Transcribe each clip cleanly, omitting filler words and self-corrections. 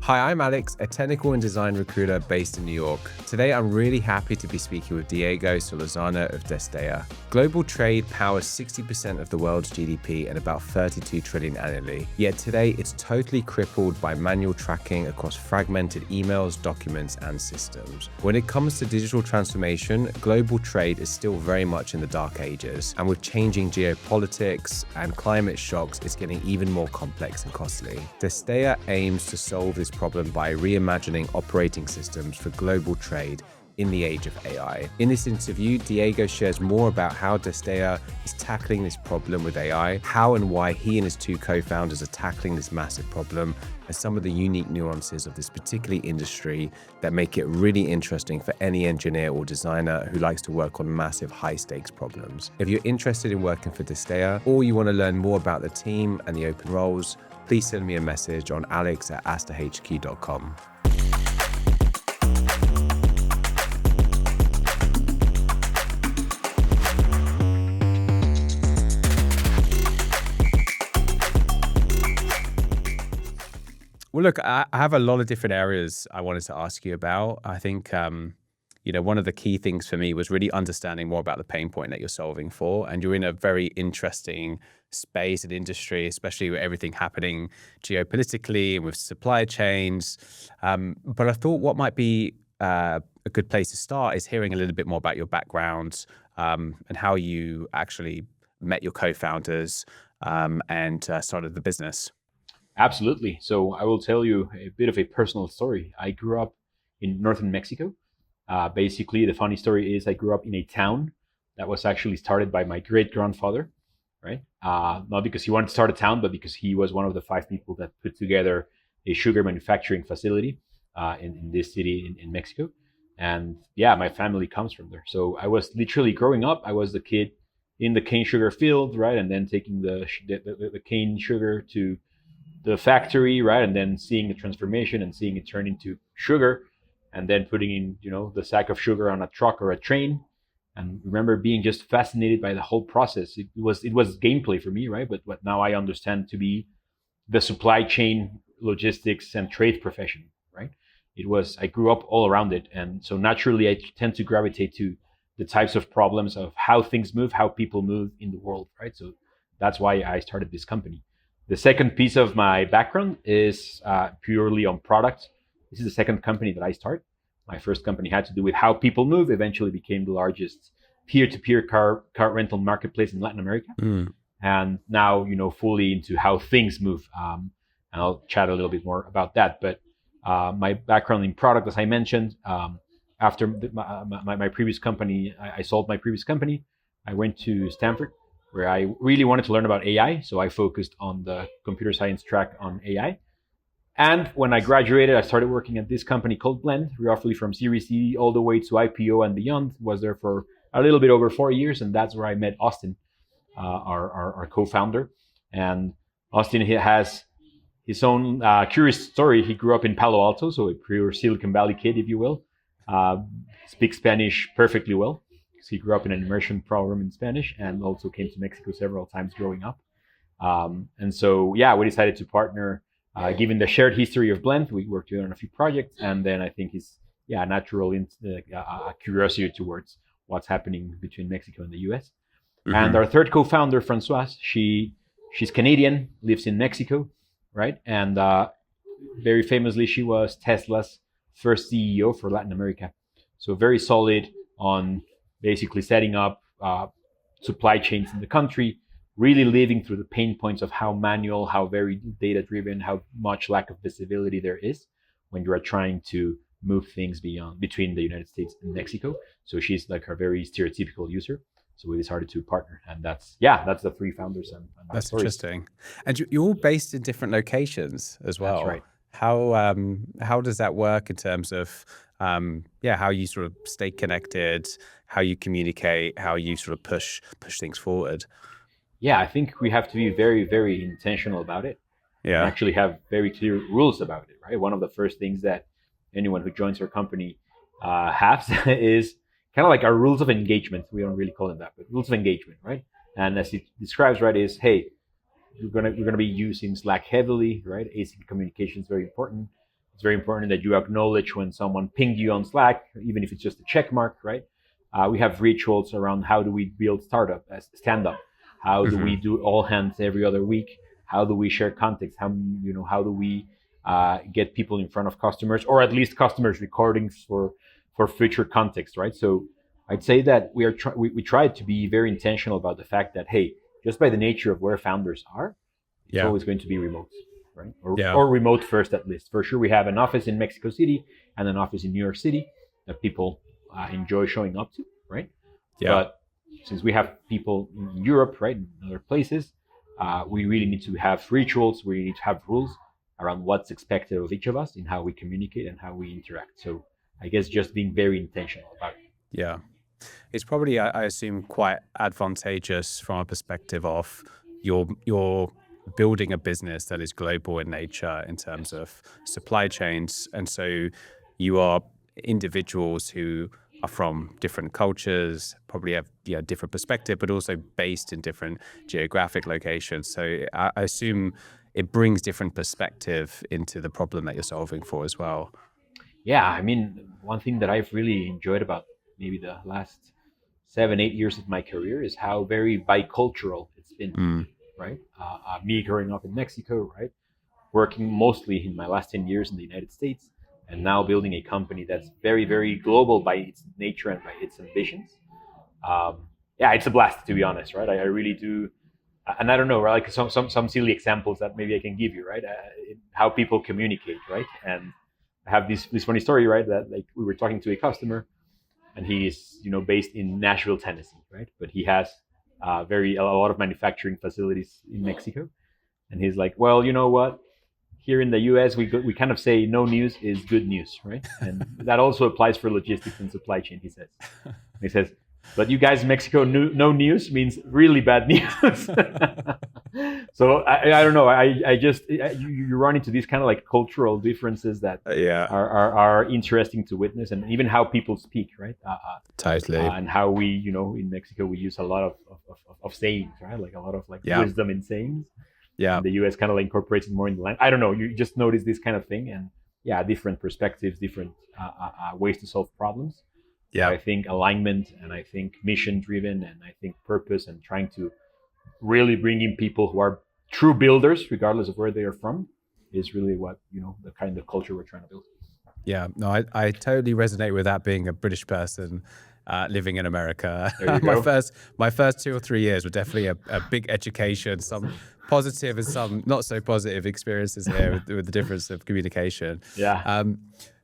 Hi, I'm Alex, a technical and design recruiter based in New York. Today, I'm really happy to be speaking with Diego Solozano of Desteia. Global trade powers 60% of the world's GDP and about 32 trillion annually. Yet today, it's totally crippled by manual tracking across fragmented emails, documents, and systems. When it comes to digital transformation, global trade is still very much in the dark ages. And with changing geopolitics and climate shocks, it's getting even more complex and costly. Desteia aims to solve this problem by reimagining operating systems for global trade in the age of AI. In this interview, Diego shares more about how Destaya is tackling this problem with AI, how and why he and his two co-founders are tackling this massive problem, and some of the unique nuances of this particular industry that make it really interesting for any engineer or designer who likes to work on massive high-stakes problems. If you're interested in working for Destaya or you want to learn more about the team and the open roles, please send me a message on alex@asterhq.com. Well, look, I have a lot of different areas I wanted to ask you about. I think, one of the key things for me was really understanding more about the pain point that you're solving for. And you're in a very interesting space and industry, especially with everything happening geopolitically and with supply chains. But I thought what might be a good place to start is hearing a little bit more about your background and how you actually met your co-founders and started the business. Absolutely. So I will tell you a bit of a personal story. I grew up in northern Mexico. Basically, the funny story is I grew up in a town that was actually started by my great-grandfather, right? Not because he wanted to start a town, but because he was one of the 5 people that put together a sugar manufacturing facility in this city in Mexico. And yeah, my family comes from there. So I was literally growing up, I was the kid in the cane sugar field, right? And then taking the cane sugar to the factory, right? And then seeing the transformation and seeing it turn into sugar and then putting in, the sack of sugar on a truck or a train. And remember being just fascinated by the whole process. It was gameplay for me, right? But what now I understand to be the supply chain, logistics, and trade profession, right? I grew up all around it. And so naturally I tend to gravitate to the types of problems of how things move, how people move in the world, right? So that's why I started this company. The second piece of my background is purely on product. This is the second company that I start. My first company had to do with how people move, eventually became the largest peer-to-peer car rental marketplace in Latin America. And now, fully into how things move. And I'll chat a little bit more about that. But my background in product, as I mentioned, after my previous company, I sold my previous company. I went to Stanford, where I really wanted to learn about AI. So I focused on the computer science track on AI. And when I graduated, I started working at this company called Blend, roughly from Series C all the way to IPO and beyond. Was there for a little bit over 4 years. And that's where I met Austin, our co-founder. And Austin, he has his own curious story. He grew up in Palo Alto, so a pure Silicon Valley kid, if you will. Speaks Spanish perfectly well. He grew up in an immersion program in Spanish and also came to Mexico several times growing up. And so, yeah, we decided to partner, given the shared history of Blend. We worked together on a few projects. And then I think his natural curiosity towards what's happening between Mexico and the US. Mm-hmm. And our third co-founder, Françoise, she's Canadian, lives in Mexico, right? And very famously, she was Tesla's first CEO for Latin America. So very solid on basically setting up supply chains in the country, really living through the pain points of how manual, how very data-driven, how much lack of visibility there is when you are trying to move things between the United States and Mexico. So she's like a very stereotypical user. So we decided to partner, and that's the 3 founders. And that's interesting. And you're all based in different locations as well. That's right. How does that work in terms of how you sort of stay connected, how you communicate, how you sort of push things forward? Yeah, I think we have to be very, very intentional about it. Yeah. And actually have very clear rules about it, right? One of the first things that anyone who joins our company has is kind of like our rules of engagement. We don't really call them that, but rules of engagement, right? And as it describes, right, is, hey, we're gonna be using Slack heavily, right? Async communication is very important. It's very important that you acknowledge when someone pinged you on Slack, even if it's just a check mark, right? We have rituals around how do we build startup as stand-up, how do we do all hands every other week, how do we share context, how do we get people in front of customers, or at least customers recordings for future context, right? So I'd say that we try to be very intentional about the fact that, hey, just by the nature of where founders are, it's always going to be remote, right? Or remote first, at least. For sure, we have an office in Mexico City and an office in New York City that people enjoy showing up to, right? But since we have people in Europe, right, in other places, we really need to have rituals. We need to have rules around what's expected of each of us in how we communicate and how we interact. So I guess just being very intentional about it. Yeah. It's probably, I assume, quite advantageous from a perspective of you're building a business that is global in nature in terms of supply chains. And so you are individuals who are from different cultures, probably have different perspective, but also based in different geographic locations. So I assume it brings different perspective into the problem that you're solving for as well. Yeah, I mean, one thing that I've really enjoyed about maybe the last 7-8 years of my career is how very bicultural it's been, right? Me growing up in Mexico, right? Working mostly in my last 10 years in the United States, and now building a company that's very, very global by its nature and by its ambitions. It's a blast, to be honest, right? I really do. And I don't know, right? Like some silly examples that maybe I can give you, right? How people communicate, right? And I have this funny story, right? That like we were talking to a customer, and he's based in Nashville, Tennessee, right? But he has a lot of manufacturing facilities in Mexico, and he's like, well, you know what? Here in the U.S., we kind of say no news is good news, right? And that also applies for logistics and supply chain. He says, but you guys in Mexico, no news means really bad news. So I don't know. You run into these kind of like cultural differences that are interesting to witness, and even how people speak, right? Totally. And how we, in Mexico, we use a lot of sayings, right? Like a lot of wisdom in sayings. Yeah. The US kind of like incorporates it more in the land. I don't know. You just notice this kind of thing, and different perspectives, different ways to solve problems. Yeah, I think alignment, and I think mission driven, and I think purpose, and trying to really bring in people who are true builders, regardless of where they are from, is really what the kind of culture we're trying to build. Yeah, no, I totally resonate with that. Being a British person living in America, my first 2 or 3 years were definitely a big education. Some positive and some not so positive experiences here with the difference of communication. Yeah.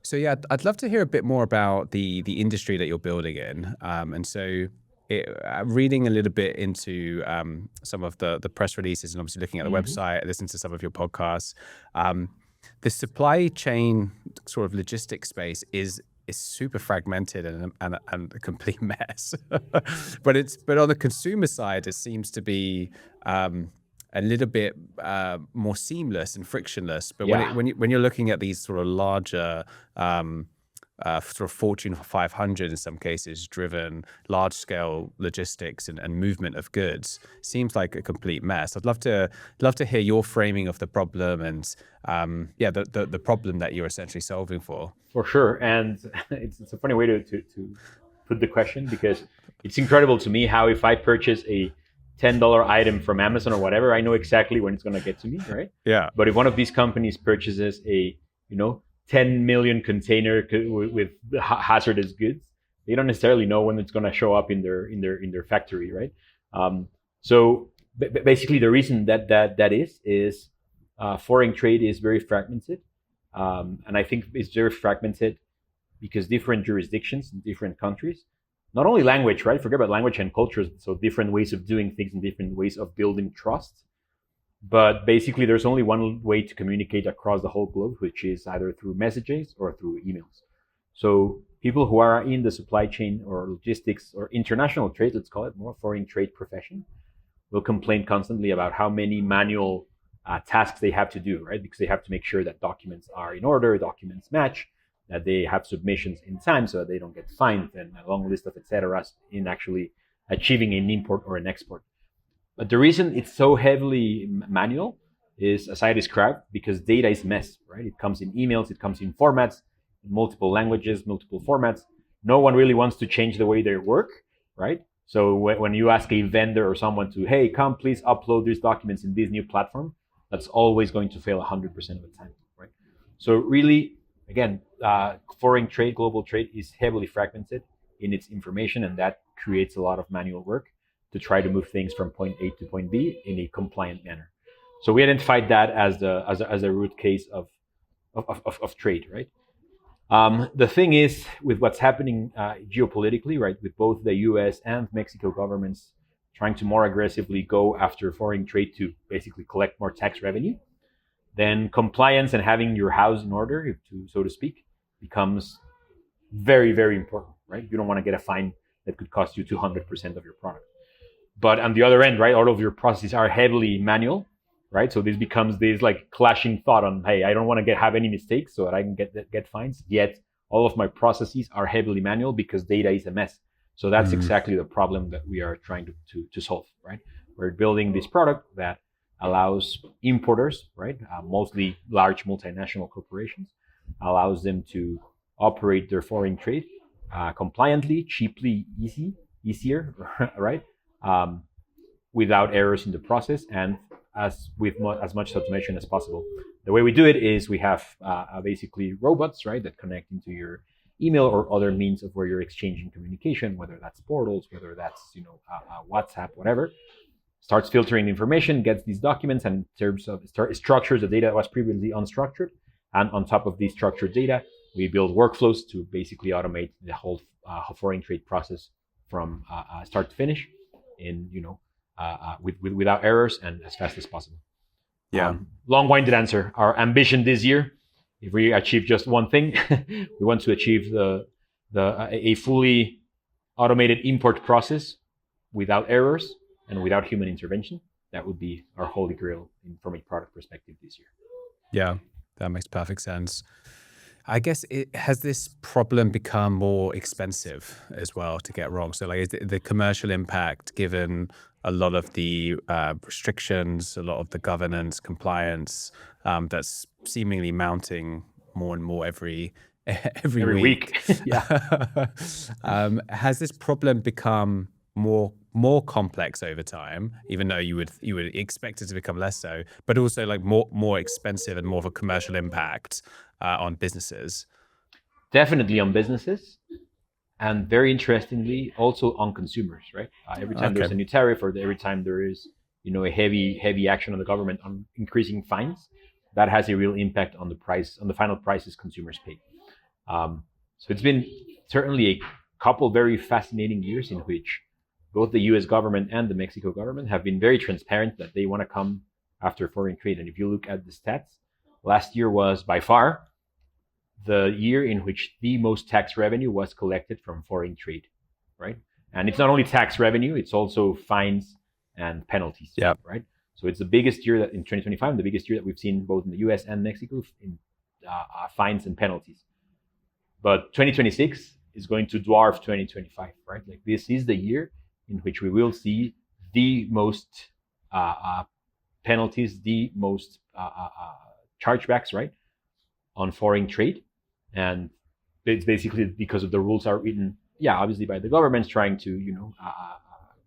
So I'd love to hear a bit more about the industry that you're building in. And so reading a little bit into some of the press releases, and obviously looking at the website, listening to some of your podcasts, the supply chain sort of logistics space is super fragmented and a complete mess. but on the consumer side, it seems to be a little bit more seamless and frictionless. But when you're looking at these sort of larger, sort of Fortune 500 in some cases driven large scale logistics and movement of goods, seems like a complete mess. I'd love to hear your framing of the problem and the problem that you're essentially solving for. For sure, and it's a funny way to put the question, because it's incredible to me how if I purchase a $10 item from Amazon or whatever, I know exactly when it's going to get to me, right? Yeah. But if one of these companies purchases a 10 million container with hazardous goods, they don't necessarily know when it's going to show up in their factory, right? So basically, the reason that is foreign trade is very fragmented, and I think it's very fragmented because different jurisdictions in different countries. Not only language, right? Forget about language and cultures. So different ways of doing things and different ways of building trust. But basically, there's only one way to communicate across the whole globe, which is either through messages or through emails. So people who are in the supply chain or logistics or international trade, let's call it more foreign trade profession, will complain constantly about how many manual tasks they have to do, right? Because they have to make sure that documents are in order, documents match, that they have submissions in time so that they don't get fined, and a long list of et cetera in actually achieving an import or an export. But the reason it's so heavily manual is, as I described, because data is a mess, right? It comes in emails, it comes in formats, in multiple languages, multiple formats. No one really wants to change the way they work, right? So when you ask a vendor or someone to, hey, come please upload these documents in this new platform, that's always going to fail 100% of the time, right? So really, again, foreign trade, global trade is heavily fragmented in its information, and that creates a lot of manual work to try to move things from point A to point B in a compliant manner. So we identified that as a root case of trade, right? The thing is, with what's happening geopolitically, right, with both the U.S. and Mexico governments trying to more aggressively go after foreign trade to basically collect more tax revenue, then compliance and having your house in order, so to speak, becomes very, very important, right? You don't want to get a fine that could cost you 200% of your product. But on the other end, right, all of your processes are heavily manual, right? So this becomes this like clashing thought on, hey, I don't want to have any mistakes so that I can get fines. Yet all of my processes are heavily manual because data is a mess. So that's exactly the problem that we are trying to solve, right? We're building this product that allows importers, right, mostly large multinational corporations, allows them to operate their foreign trade compliantly, cheaply, easier, right? Without errors in the process and with as much automation as possible. The way we do it is we have basically robots, right, that connect into your email or other means of where you're exchanging communication, whether that's portals, whether that's WhatsApp, whatever. Starts filtering information, gets these documents, and in terms of structures the data that was previously unstructured. And on top of these structured data, we build workflows to basically automate the whole foreign trade process from start to finish, in without errors and as fast as possible. Yeah. Long-winded answer. Our ambition this year, if we achieve just one thing, we want to achieve a fully automated import process without errors and without human intervention. That would be our holy grail from a product perspective this year. Yeah, that makes perfect sense. I guess has this problem become more expensive as well to get wrong? So like is the commercial impact, given a lot of the restrictions, a lot of the governance, compliance, that's seemingly mounting more and more every week. Yeah. Has this problem become more complex over time, even though you would expect it to become less so, but also like more expensive and more of a commercial impact on businesses? Definitely on businesses, and very interestingly, also on consumers. Right, every time there's a new tariff, or every time there is a heavy action on the government on increasing fines, that has a real impact on the price, on the final prices consumers pay. So it's been certainly a couple very fascinating years in which both the U.S. government and the Mexico government have been very transparent that they want to come after foreign trade. And if you look at the stats, last year was by far the year in which the most tax revenue was collected from foreign trade, right? And it's not only tax revenue, it's also fines and penalties, right? So it's the biggest year that in 2025, the biggest year that we've seen both in the US and Mexico in fines and penalties. But 2026 is going to dwarf 2025, right? Like this is the year in which we will see the most penalties, the most chargebacks, right, on foreign trade. And it's basically because of the rules are written, obviously by the governments trying to,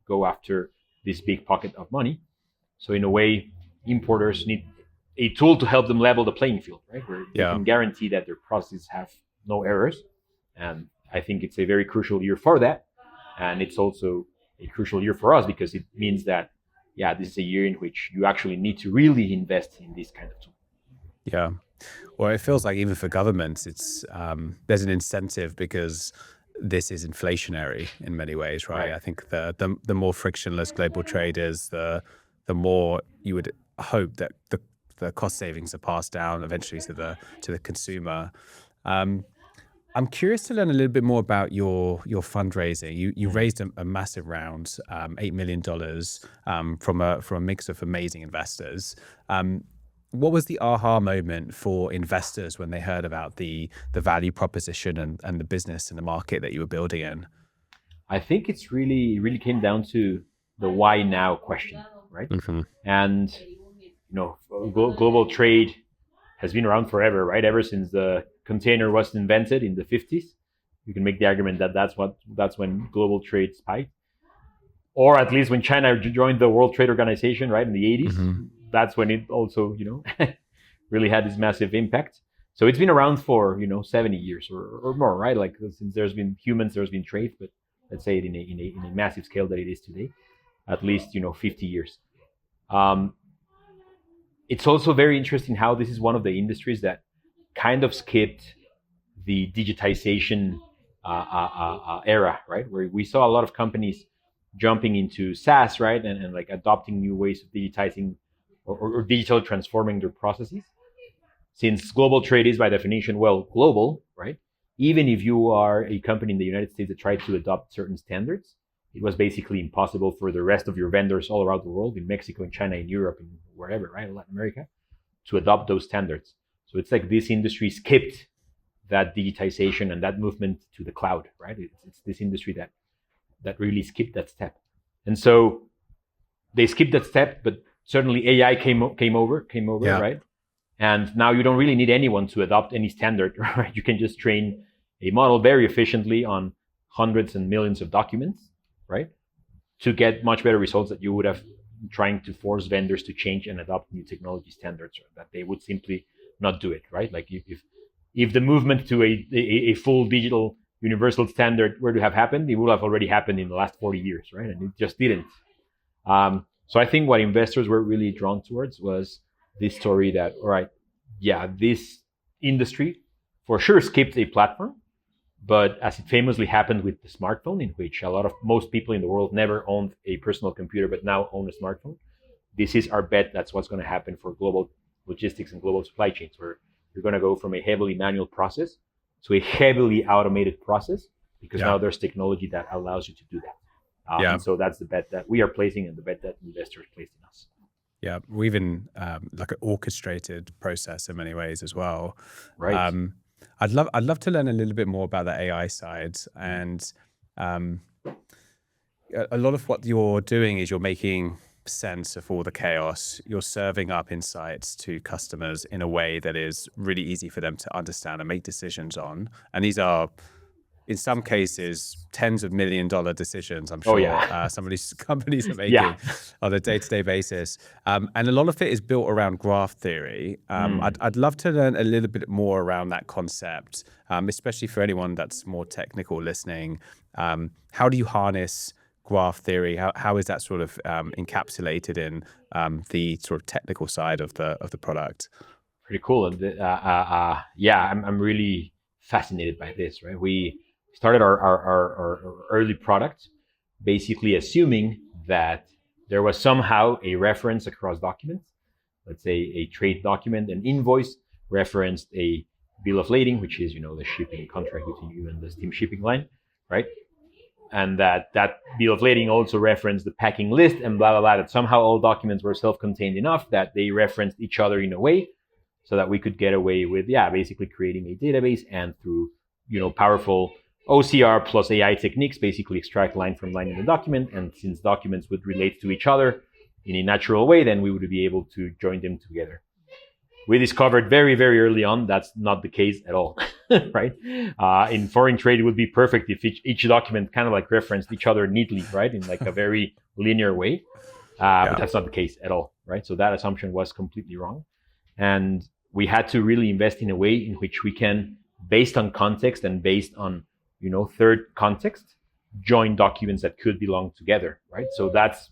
go after this big pocket of money. So in a way, importers need a tool to help them level the playing field, right? Where they can guarantee that their processes have no errors. And I think it's a very crucial year for that. And it's also a crucial year for us because it means that, this is a year in which you actually need to really invest in this kind of tool. Yeah. Well, it feels like even for governments, it's there's an incentive because this is inflationary in many ways, right? I think the more frictionless global trade is, the more you would hope that the cost savings are passed down eventually to the consumer. I'm curious to learn a little bit more about your fundraising. You raised a massive round, $8 million from a mix of amazing investors. What was the aha moment for investors when they heard about the value proposition and the business and the market that you were building in? I think it really came down to the why now question, right? Mm-hmm. And global trade has been around forever, right? Ever since the container was invented in the 50s, you can make the argument that that's when global trade spiked, or at least when China joined the World Trade Organization, right, in the 80s. That's when it also, really had this massive impact. So it's been around for 70 years or more, right? Like since there's been humans, there's been trade, but let's say it in a massive scale that it is today, at least 50 years. It's also very interesting how this is one of the industries that kind of skipped the digitization era, right? Where we saw a lot of companies jumping into SaaS, right, and like adopting new ways of digitizing or digital transforming their processes. Since global trade is by definition, global, right? Even if you are a company in the United States that tried to adopt certain standards, it was basically impossible for the rest of your vendors all around the world, in Mexico, in China, in Europe, and wherever, right, in Latin America, to adopt those standards. So it's like this industry skipped that digitization and that movement to the cloud, right? It's this industry that really skipped that step. And so they skipped that step, but certainly AI came over, yeah. Right? And now you don't really need anyone to adopt any standard, right? You can just train a model very efficiently on hundreds and millions of documents, right? To get much better results that you would have trying to force vendors to change and adopt new technology standards, that they would simply not do it, right? Like if the movement to a full digital universal standard were to have happened, it would have already happened in the last 40 years, right? And it just didn't. So I think what investors were really drawn towards was this story that, all right, yeah, this industry for sure skipped a platform, but as it famously happened with the smartphone, in which most people in the world never owned a personal computer, but now own a smartphone. This is our bet. That's what's going to happen for global logistics and global supply chains, where you're going to go from a heavily manual process to a heavily automated process, because now there's technology that allows you to do that. And so that's the bet that we are placing and the bet that investors place in us. Yeah, we've been like an orchestrated process in many ways as well. Right. I'd love to learn a little bit more about the AI side, and a lot of what you're doing is you're making sense of all the chaos. You're serving up insights to customers in a way that is really easy for them to understand and make decisions on. And these are, in some cases, tens of $1 million decisions, I'm sure some of these companies are making on a day-to-day basis. And a lot of it is built around graph theory. I'd love to learn a little bit more around that concept, especially for anyone that's more technical listening. How do you harness graph theory? How is that sort of encapsulated in the sort of technical side of the product? Pretty cool. And I'm really fascinated by this, right? We started our early product basically assuming that there was somehow a reference across documents. Let's say a trade document, an invoice referenced a bill of lading, which is, the shipping contract between you and the steam shipping line, right? And that bill of lading also referenced the packing list and blah, blah, blah, that somehow all documents were self-contained enough that they referenced each other in a way so that we could get away with, basically creating a database and through, powerful OCR plus AI techniques, basically extract line from line in the document. And since documents would relate to each other in a natural way, then we would be able to join them together. We discovered very, very early on that's not the case at all, right? In foreign trade, it would be perfect if each document kind of like referenced each other neatly, right? In like a very linear way. But that's not the case at all, right? So that assumption was completely wrong. And we had to really invest in a way in which we can, based on context and based on, third context, join documents that could belong together, right? So that's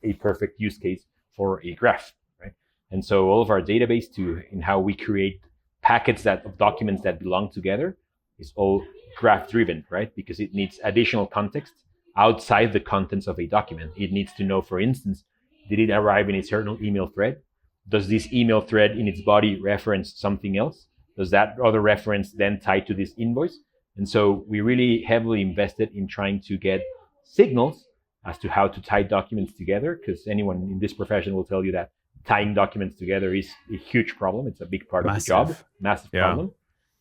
a perfect use case for a graph, right? And so all of our database in how we create packets of documents that belong together is all graph driven, right? Because it needs additional context outside the contents of a document. It needs to know, for instance, did it arrive in a certain email thread? Does this email thread in its body reference something else? Does that other reference then tie to this invoice? And so we really heavily invested in trying to get signals as to how to tie documents together, because anyone in this profession will tell you that tying documents together is a huge problem. It's a big part of the job, massive problem.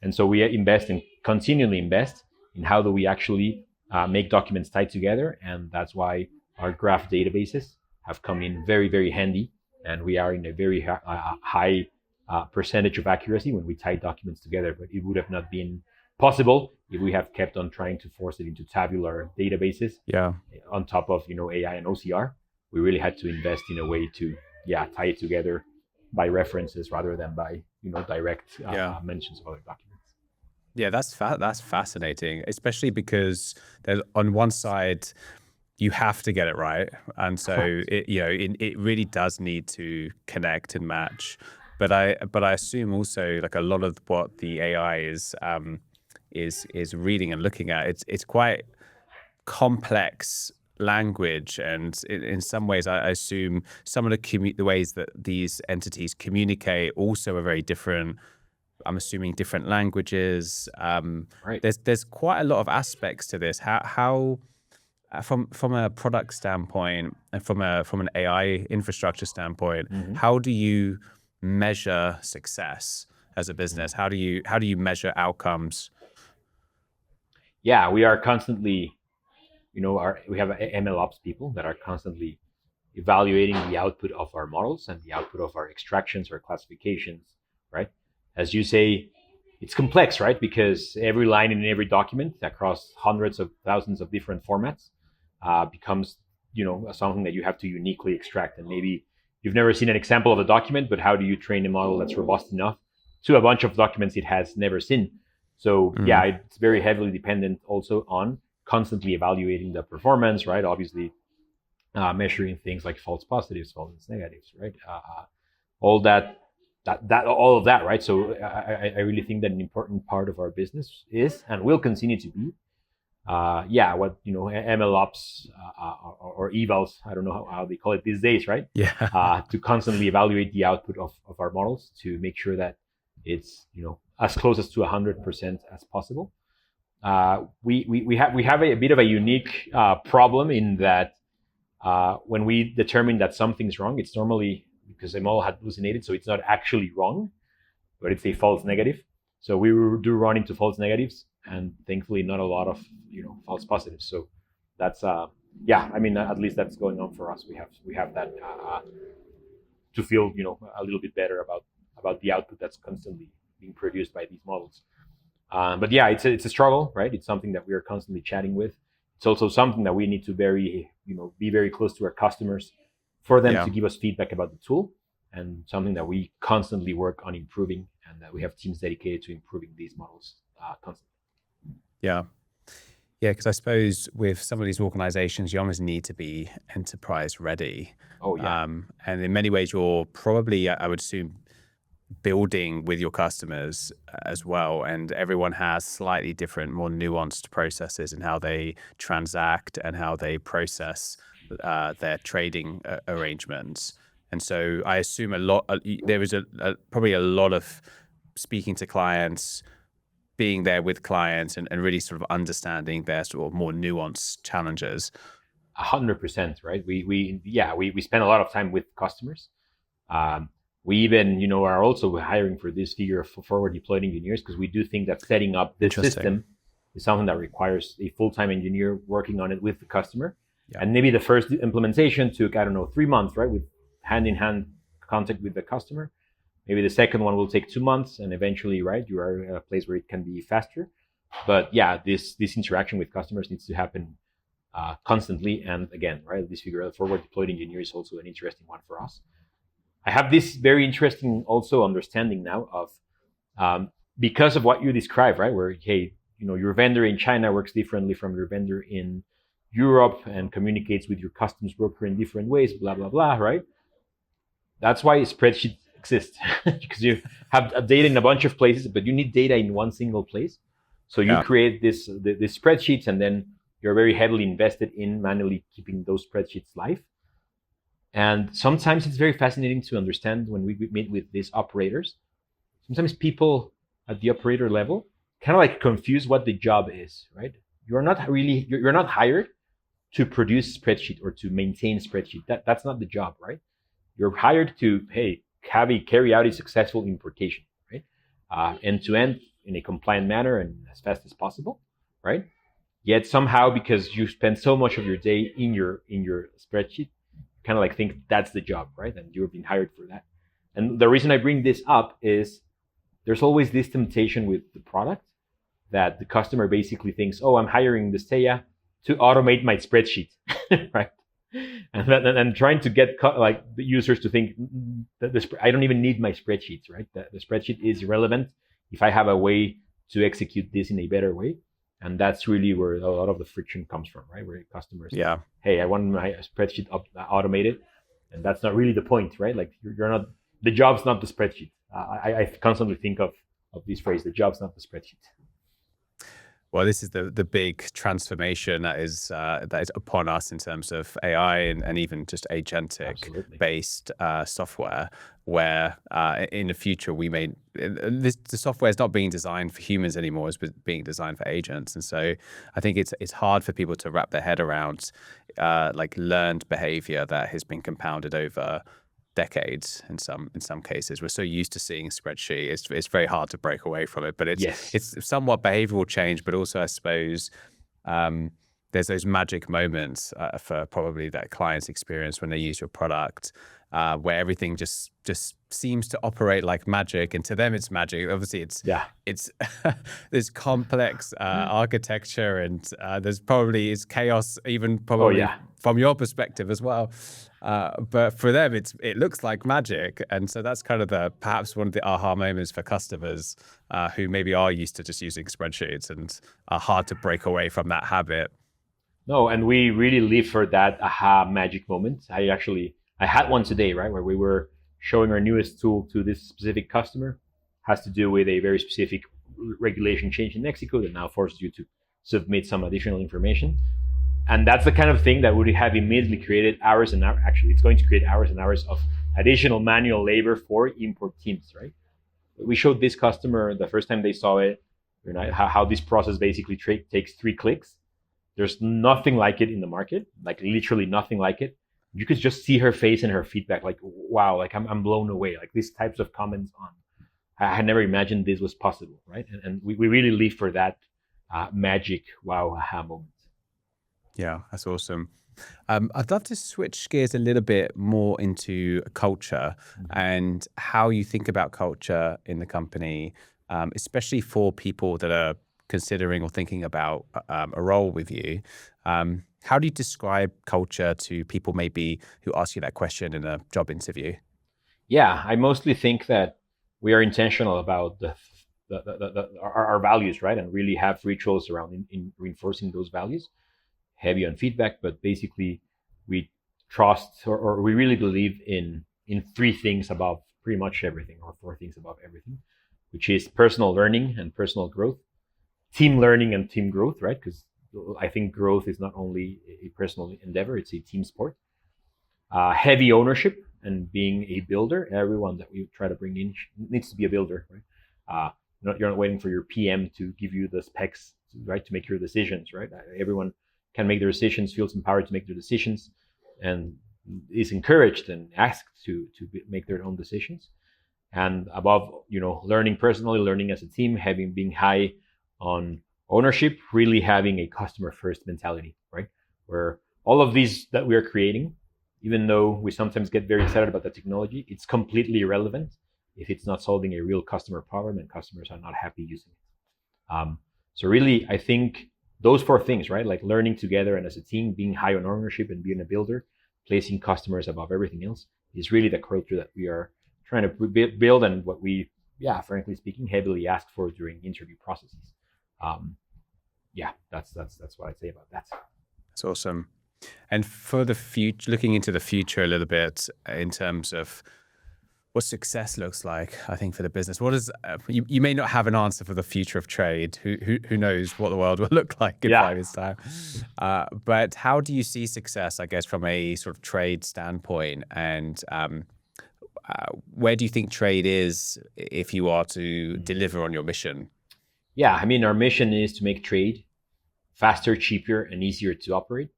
And so we invest and continually invest in how do we actually make documents tied together. And that's why our graph databases have come in very, very handy. and we are in a very high percentage of accuracy when we tie documents together. But it would have not been possible if we have kept on trying to force it into tabular databases. Yeah. On top of AI and OCR, we really had to invest in a way to tie it together by references rather than by direct mentions of other documents. Yeah, that's fascinating, especially because there's on one side you have to get it right, and so it really does need to connect and match. But I assume also, like, a lot of what the AI is reading and looking at, it's quite complex language, and in some ways I assume some of the ways that these entities communicate also are very different. I'm assuming different languages. Right. There's quite a lot of aspects to this. How from a product standpoint and from an AI infrastructure standpoint, how do you measure success as a business? How do you measure outcomes? Yeah, we are constantly, we have MLOps people that are constantly evaluating the output of our models and the output of our extractions or classifications, right? As you say, it's complex, right? Because every line in every document across hundreds of thousands of different formats becomes, something that you have to uniquely extract. And maybe you've never seen an example of a document, but how do you train a model that's robust enough to a bunch of documents it has never seen? So it's very heavily dependent also on constantly evaluating the performance, right? Obviously, measuring things like false positives, false negatives, right? All all of that, right? So I really think that an important part of our business is and will continue to be, MLOps or evals. I don't know how they call it these days, right? Yeah. To constantly evaluate the output of our models to make sure that it's as close as to 100% as possible. We have a bit of a unique problem in that when we determine that something's wrong, it's normally because the model had hallucinated, so it's not actually wrong, but it's a false negative. So we do run into false negatives, and thankfully not a lot of false positives. So that's at least that's going on for us. We have that to feel a little bit better about the output that's constantly being produced by these models. But yeah, it's a struggle, right? It's something that we are constantly chatting with. It's also something that we need to be very close to our customers for them to give us feedback about the tool, and something that we constantly work on improving, and that we have teams dedicated to improving these models constantly. Yeah, because I suppose with some of these organizations, you almost need to be enterprise ready. Oh yeah. And in many ways, you're probably, I would assume, building with your customers as well, and everyone has slightly different, more nuanced processes in how they transact and how they process their trading arrangements. And so I assume there is probably a lot of speaking to clients, being there with clients, and really sort of understanding their sort of more nuanced challenges. 100%, right? We spend a lot of time with customers. We even, are also hiring for this figure of forward deployed engineers, because we do think that setting up this system is something that requires a full-time engineer working on it with the customer. Yeah. And maybe the first implementation took, 3 months, right? With hand-in-hand contact with the customer. Maybe the second one will take 2 months, and eventually, right, you are at a place where it can be faster. But yeah, this interaction with customers needs to happen constantly. And again, right, this figure of forward deployed engineer is also an interesting one for us. I have this very interesting also understanding now of, because of what you described, right, where, hey, your vendor in China works differently from your vendor in Europe and communicates with your customs broker in different ways, blah, blah, blah, right? That's why spreadsheets exist, because you have data in a bunch of places, but you need data in one single place. So you create this spreadsheets, and then you're very heavily invested in manually keeping those spreadsheets live. And sometimes it's very fascinating to understand when we meet with these operators. Sometimes people at the operator level kind of like confuse what the job is, right? You're not hired to produce spreadsheet or to maintain spreadsheet. That's not the job, right? You're hired to, carry out a successful importation, right? End to end in a compliant manner and as fast as possible, right? Yet somehow, because you spend so much of your day in your spreadsheet, kind of like think that's the job, right? And you're being hired for that. And the reason I bring this up is there's always this temptation with the product that the customer basically thinks, oh, I'm hiring Destaya to automate my spreadsheet, right? And trying to get like the users to think that I don't even need my spreadsheets, right? The spreadsheet is irrelevant if I have a way to execute this in a better way. And that's really where a lot of the friction comes from, right? Where customers, hey, I want my spreadsheet automated, and that's not really the point, right? Like you're not, the job's not the spreadsheet. I constantly think of this phrase: the job's not the spreadsheet. Well, this is the big transformation that is upon us in terms of AI and even just agentic based software, where in the future the software is not being designed for humans anymore; it's being designed for agents. And so I think it's hard for people to wrap their head around like learned behavior that has been compounded over decades in some cases. We're so used to seeing a spreadsheet, it's very hard to break away from it. But it's somewhat behavioral change, but also I suppose there's those magic moments for probably that clients experience when they use your product, where everything just seems to operate like magic, and to them it's magic. Obviously it's there's complex architecture, and there's probably is chaos even probably from your perspective as well. But for them, it looks like magic, and so that's kind of perhaps one of the aha moments for customers who maybe are used to just using spreadsheets and are hard to break away from that habit. No, and we really live for that aha magic moment. I had one today, right, where we were showing our newest tool to this specific customer. Has to do with a very specific regulation change in Mexico that now forces you to submit some additional information. And that's the kind of thing that would have immediately created hours and hours. Actually, it's going to create hours and hours of additional manual labor for import teams, right? We showed this customer the first time they saw it, how this process basically takes 3 clicks. There's nothing like it in the market, like literally nothing like it. You could just see her face and her feedback, like, wow, like I'm blown away. Like these types of comments I had never imagined this was possible, right? And we really live for that magic, wow, aha moment. Yeah, that's awesome. I'd love to switch gears a little bit more into culture and how you think about culture in the company, especially for people that are considering or thinking about a role with you. How do you describe culture to people maybe who ask you that question in a job interview? Yeah, I mostly think that we are intentional about our values, right? And really have rituals around in reinforcing those values. Heavy on feedback, but basically we trust or we really believe in 3 things above pretty much everything, or 4 things above everything, which is personal learning and personal growth, team learning and team growth, right? Because I think growth is not only a personal endeavor, it's a team sport. Heavy ownership and being a builder. Everyone that we try to bring in needs to be a builder, right? You're not waiting for your PM to give you the specs, right, to make your decisions, right? Everyone can make their decisions, feels empowered to make their decisions, and is encouraged and asked to make their own decisions. And above, learning personally, learning as a team, being high on ownership, really having a customer first mentality, right? Where all of these that we are creating, even though we sometimes get very excited about the technology, it's completely irrelevant if it's not solving a real customer problem and customers are not happy using it. So really, I think those 4 things, right? Like learning together and as a team, being high on ownership and being a builder, placing customers above everything else is really the culture that we are trying to build, and what we, frankly speaking, heavily ask for during interview processes. That's what I'd say about that. That's awesome. And for the future, looking into the future a little bit in terms of what success looks like, I think, for the business. What is you may not have an answer for the future of trade. Who knows what the world will look like in 5 years' time? But how do you see success, I guess, from a sort of trade standpoint? And where do you think trade is if you are to deliver on your mission? Yeah, I mean, our mission is to make trade faster, cheaper, and easier to operate.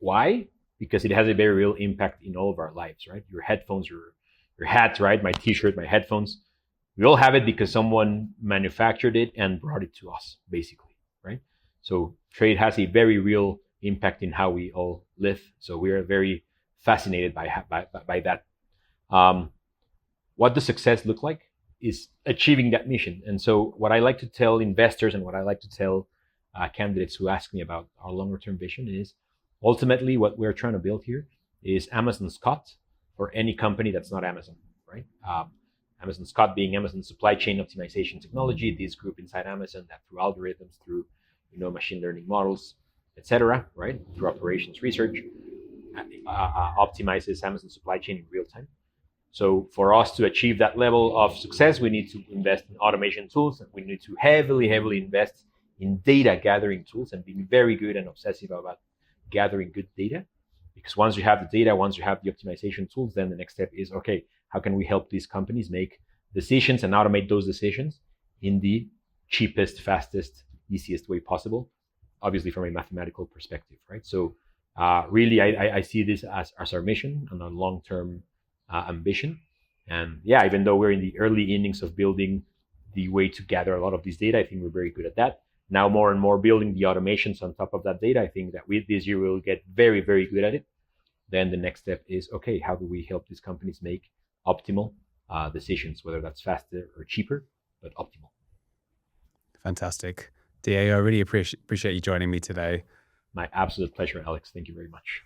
Why? Because it has a very real impact in all of our lives, right? Your headphones, your hat, right? My t-shirt, my headphones. We all have it because someone manufactured it and brought it to us, basically, right? So trade has a very real impact in how we all live. So we are very fascinated by that. What does success look like is achieving that mission. And so what I like to tell investors and what I like to tell candidates who ask me about our longer term vision is ultimately what we're trying to build here is Amazon SCOT for any company that's not Amazon, right? Amazon SCOT being Amazon supply chain optimization technology, this group inside Amazon that through algorithms, through machine learning models, etc., right, through operations research, optimizes Amazon supply chain in real time. So for us to achieve that level of success, we need to invest in automation tools, and we need to heavily invest in data gathering tools and being very good and obsessive about gathering good data. Because once you have the data, once you have the optimization tools, then the next step is, okay, how can we help these companies make decisions and automate those decisions in the cheapest, fastest, easiest way possible, obviously from a mathematical perspective, right? So really, I see this as our mission and our long-term ambition. And yeah, even though we're in the early innings of building the way to gather a lot of this data, I think we're very good at that. Now more and more building the automations on top of that data. I think that this year we'll get very, very good at it. Then the next step is, okay, how do we help these companies make optimal decisions, whether that's faster or cheaper, but optimal. Fantastic. Diego, I really appreciate you joining me today. My absolute pleasure, Alex. Thank you very much.